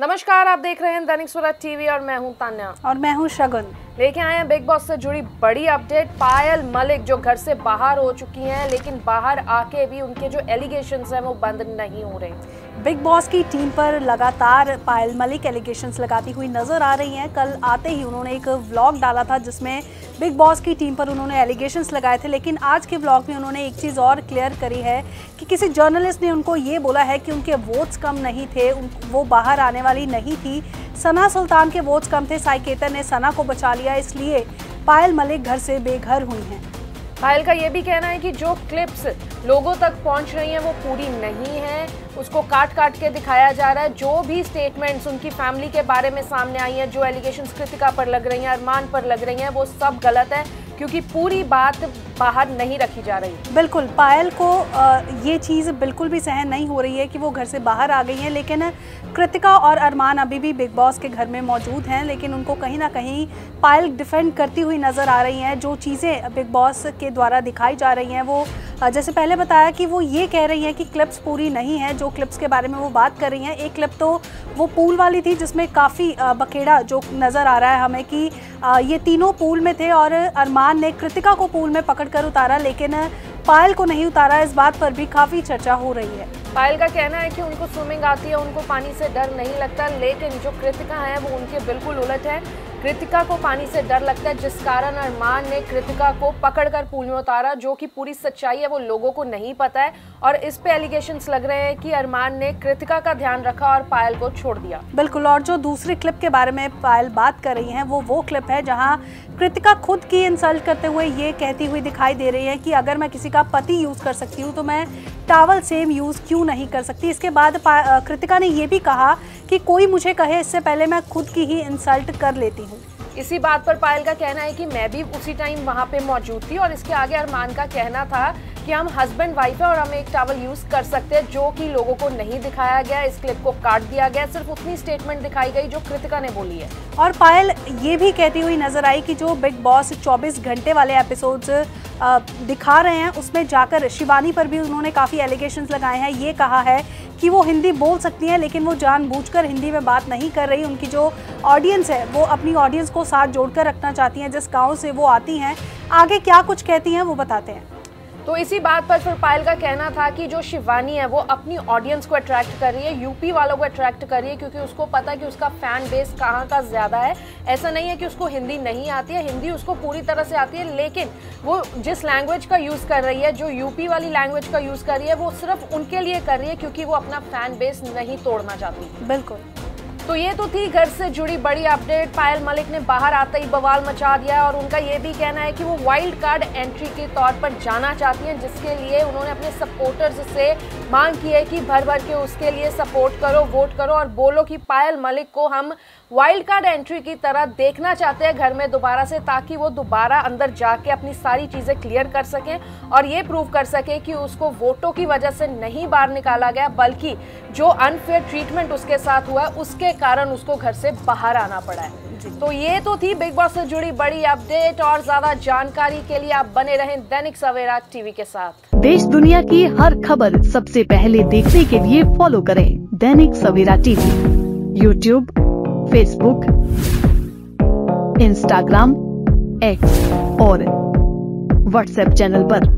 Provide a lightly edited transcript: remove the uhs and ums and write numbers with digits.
नमस्कार, आप देख रहे हैं दैनिक सवेरा टीवी और मैं हूं तान्या और मैं हूं शगुन। लेके आए हैं बिग बॉस से जुड़ी बड़ी अपडेट। पायल मलिक जो घर से बाहर हो चुकी हैं, लेकिन बाहर आके भी उनके जो एलिगेशंस हैं वो बंद नहीं हो रहे। बिग बॉस की टीम पर लगातार पायल मलिक एलिगेशंस लगाती हुई नजर आ रही हैं। कल आते ही उन्होंने एक व्लॉग डाला था जिसमें बिग बॉस की टीम पर उन्होंने एलिगेशंस लगाए थे, लेकिन आज के व्लॉग में उन्होंने एक चीज़ और क्लियर करी है कि किसी जर्नलिस्ट ने उनको ये बोला है कि उनके वोट्स कम नहीं थे, वो बाहर आने वाली नहीं थी। सना सुल्तान के वोट्स कम थे, साई केतन ने सना को बचा लिया, इसलिए पायल मलिक घर से बेघर हुई हैं। पायल का ये भी कहना है कि जो क्लिप्स लोगों तक पहुंच रही हैं वो पूरी नहीं है, उसको काट काट के दिखाया जा रहा है। जो भी स्टेटमेंट्स उनकी फैमिली के बारे में सामने आई हैं, जो एलिगेशंस कृतिका पर लग रही हैं, अरमान पर लग रही हैं, वो सब गलत है, क्योंकि पूरी बात बाहर नहीं रखी जा रही। बिल्कुल, पायल को ये चीज़ बिल्कुल भी सहन नहीं हो रही है कि वो घर से बाहर आ गई हैं, लेकिन कृतिका और अरमान अभी भी बिग बॉस के घर में मौजूद हैं, लेकिन उनको कहीं ना कहीं पायल डिफेंड करती हुई नज़र आ रही हैं। जो चीज़ें बिग बॉस के द्वारा दिखाई जा रही हैं वो जैसे पहले बताया कि वो ये कह रही हैं कि क्लिप्स पूरी नहीं है। जो क्लिप्स के बारे में वो बात कर रही हैं, एक क्लिप तो वो पूल वाली थी जिसमें काफ़ी बखेड़ा जो नज़र आ रहा है हमें कि ये तीनों पूल में थे और अरमान ने कृतिका को पूल में पकड़कर उतारा, लेकिन पायल को नहीं उतारा। इस बात पर भी काफ़ी चर्चा हो रही है। पायल का कहना है कि उनको स्विमिंग आती है, उनको पानी से डर नहीं लगता, लेकिन जो कृतिका है वो उनके बिल्कुल उलट है। कृतिका को पानी से डर लगता है, जिस कारण अरमान ने कृतिका को पकड़कर पूल में उतारा। जो कि पूरी सच्चाई है वो लोगों को नहीं पता है, और इस पे एलिगेशंस लग रहे हैं कि अरमान ने कृतिका का ध्यान रखा और पायल को छोड़ दिया। बिल्कुल, और जो दूसरी क्लिप के बारे में पायल बात कर रही हैं वो क्लिप है जहां कृतिका खुद की इंसल्ट करते हुए ये कहती हुई दिखाई दे रही है कि अगर मैं किसी का पति यूज़ कर सकती हूँ तो मैं टॉवल सेम यूज़ क्यों नहीं कर सकती। इसके बाद कृतिका ने ये भी कहा कि कोई मुझे कहे इससे पहले मैं खुद की ही इंसल्ट कर लेती हूँ। इसी बात पर पायल का कहना है कि मैं भी उसी टाइम वहां पे मौजूद थी, और इसके आगे अरमान का कहना था कि हम हस्बैंड वाइफ है और हम एक टॉवल यूज कर सकते हैं, जो कि लोगों को नहीं दिखाया गया। इस क्लिप को काट दिया गया, सिर्फ उतनी स्टेटमेंट दिखाई गई जो कृतिका ने बोली है। और पायल ये भी कहती हुई नजर आई कि जो बिग बॉस 24 घंटे वाले एपिसोड्स दिखा रहे हैं उसमें जाकर शिवानी पर भी उन्होंने काफ़ी एलिगेशंस लगाए हैं। ये कहा है कि वो हिंदी बोल सकती हैं, लेकिन वो जानबूझकर हिंदी में बात नहीं कर रही। उनकी जो ऑडियंस है वो अपनी ऑडियंस को साथ जोड़कर रखना चाहती हैं, जिस गांव से वो आती हैं। आगे क्या कुछ कहती हैं वो बताते हैं। तो इसी बात पर फिर पायल का कहना था कि जो शिवानी है वो अपनी ऑडियंस को अट्रैक्ट कर रही है, यूपी वालों को अट्रैक्ट कर रही है, क्योंकि उसको पता है कि उसका फैन बेस कहाँ का ज़्यादा है। ऐसा नहीं है कि उसको हिंदी नहीं आती है, हिंदी उसको पूरी तरह से आती है, लेकिन वो जिस लैंग्वेज का यूज़ कर रही है, जो यूपी वाली लैंग्वेज का यूज़ कर रही है, वो सिर्फ उनके लिए कर रही है क्योंकि वो अपना फैन बेस नहीं तोड़ना चाहती। बिल्कुल, तो ये तो थी घर से जुड़ी बड़ी अपडेट। पायल मलिक ने बाहर आते ही बवाल मचा दिया है, और उनका ये भी कहना है कि वो वाइल्ड कार्ड एंट्री के तौर पर जाना चाहती हैं, जिसके लिए उन्होंने अपने सपोर्टर्स से मांग की है कि भर भर के उसके लिए सपोर्ट करो, वोट करो और बोलो कि पायल मलिक को हम वाइल्ड कार्ड एंट्री की तरह देखना चाहते हैं घर में दोबारा से, ताकि वो दोबारा अंदर जाके अपनी सारी चीज़ें क्लियर कर सकें और ये प्रूव कर सके कि उसको वोटों की वजह से नहीं बाहर निकाला गया, बल्कि जो अनफेयर ट्रीटमेंट उसके साथ हुआ है उसके कारण उसको घर से बाहर आना पड़ा है। तो ये तो थी बिग बॉस से जुड़ी बड़ी अपडेट, और ज्यादा जानकारी के लिए आप बने रहें दैनिक सवेरा टीवी के साथ। देश दुनिया की हर खबर सबसे पहले देखने के लिए फॉलो करें Dainik Savera TV, YouTube, Facebook, Instagram, X और व्हाट्सएप चैनल पर।